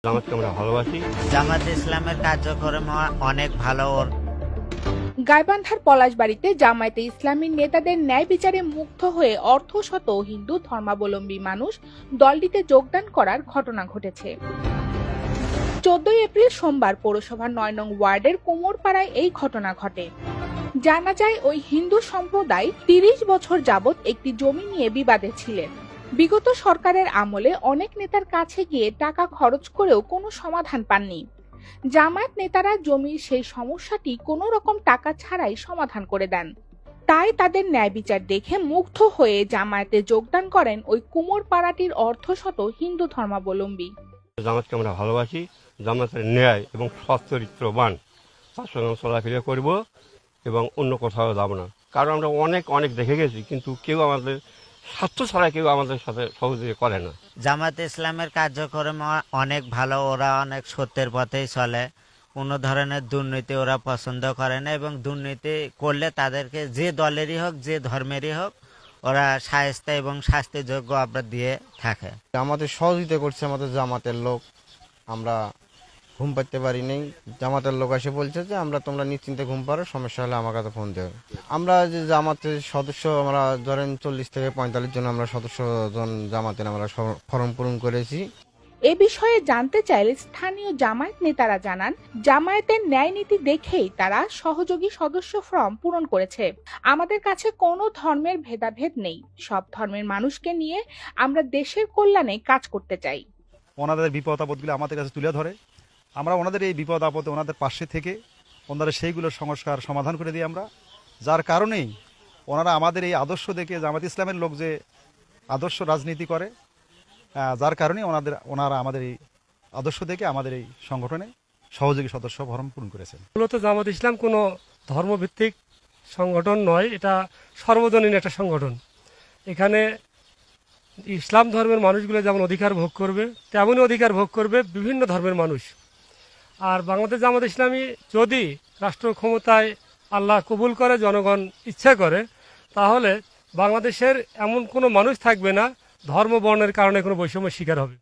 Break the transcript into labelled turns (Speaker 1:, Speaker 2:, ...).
Speaker 1: জামাতকে আমরা ভালোবাসি।
Speaker 2: জামাত ইসলামের কার্যক্রম অনেক ভালো।
Speaker 3: গাইবান্ধার পলাশবাড়িতে জামায়াতে ইসলামীর নেতাদের ন্যায় বিচারে মুগ্ধ হয়ে অর্ধশত হিন্দু ধর্মাবলম্বী মানুষ দলটিতে যোগদান করার ঘটনা ঘটেছে। 14 এপ্রিল সোমবার পৌরসভার 9 নং ওয়ার্ডের কোমরপাড়ায় এই ঘটনা ঘটে। জানা যায় ওই হিন্দু সম্প্রদায় 30 বছর যাবৎ একটি জমি নিয়ে বিবাদে ছিলেন। বিগত সরকারের আমলে অনেক নেতার কাছে গিয়ে টাকা খরচ করেও কোনো সমাধান পাননি। জামায়াত নেতারা জমির সেই সমস্যাটি কোনো রকম টাকা ছাড়াই সমাধান করে দেন। তাই তাদের ন্যায় বিচার দেখে মুগ্ধ হয়ে জামায়াতে যোগদান করেন ওই কুমোরপাড়াটির অর্ধশত হিন্দু ধর্মাবলম্বী।
Speaker 1: জামাতকে আমরা ভালোবাসি। জামাতের ন্যায় এবং সৎ চরিত্রবান, তার সঙ্গে চলাফেরা করব এবং অন্য কোথাও যাব না। কারণ আমরা অনেক দেখে গেছি, কিন্তু কেউ আমাদের স্বার্থ ছাড়া কেউ আমাদের সাথে সহযোগিতা করে না।
Speaker 2: জামাত ইসলামের কার্যক্রম অনেক ভালো। ওরা অনেক সত্যের পথেই চলে। কোনো ধরনের দুর্নীতি ওরা পছন্দ করে না, এবং দুর্নীতি করলে তাদেরকে যে দলেরই হোক, যে ধর্মেরই হোক, ওরা শায়েস্তা এবং শাস্তিযোগ্য অপরাধ দিয়ে থাকে।
Speaker 4: আমাদের সহযোগিতা করছে আমাদের জামাতের লোক। আমরা ঘুম পাড়তে পারি নেই, জামাতের লোক এসে বলছে যে তোমরা নিশ্চিন্তে ঘুম পারো, সমস্যা হলে আমার কাছে ফোন দেবে। আমরা যে জামাতের সদস্য, আমরা ধরেন 40 থেকে 45 জন আমরা সদস্যজন জামাতের আমরা ফর্ম পূরণ করেছি।
Speaker 3: এ বিষয়ে জানতে চাইলে স্থানীয় জামায়াত নেতারা জানান, জামায়াতের ন্যায় নীতি দেখেই তারা সহযোগী সদস্য ফর্ম পূরণ করেছে। আমাদের কাছে কোনো ধর্মের ভেদাভেদ নেই, সব ধর্মের মানুষকে নিয়ে আমরা দেশের কল্যাণে কাজ করতে চাই।
Speaker 5: ওনাদের বিপদ আপদগুলো আমাদের কাছে তুলে ধরে, আমরা ওনাদের এই বিপদ আপদে ওনাদের পাশে থেকে ওনাদের সেইগুলোর সংস্কার সমাধান করে দিই আমরা। যার কারণেই ওনারা আমাদের এই আদর্শ দেখে, জামাত ইসলামের লোক যে আদর্শ রাজনীতি করে, যার কারণে ওনারা আমাদের এই আদর্শ দেখে আমাদের এই সংগঠনে সহযোগী সদস্য ফর্ম পূরণ করেছেন।
Speaker 6: মূলত জামাত ইসলাম কোনো ধর্মভিত্তিক সংগঠন নয়, এটা সর্বজনীন একটা সংগঠন। এখানে ইসলাম ধর্মের মানুষগুলো যেমন অধিকার ভোগ করবে, তেমনই অধিকার ভোগ করবে বিভিন্ন ধর্মের মানুষ। আর বাংলাদেশ জামাত ইসলামী যদি রাষ্ট্র ক্ষমতায় আল্লাহ কবুল করে, জনগণ ইচ্ছা করে, তাহলে বাংলাদেশের এমন কোনো মানুষ থাকবে না ধর্ম বর্ণের কারণে কোনো বৈষম্যের শিকার হবে।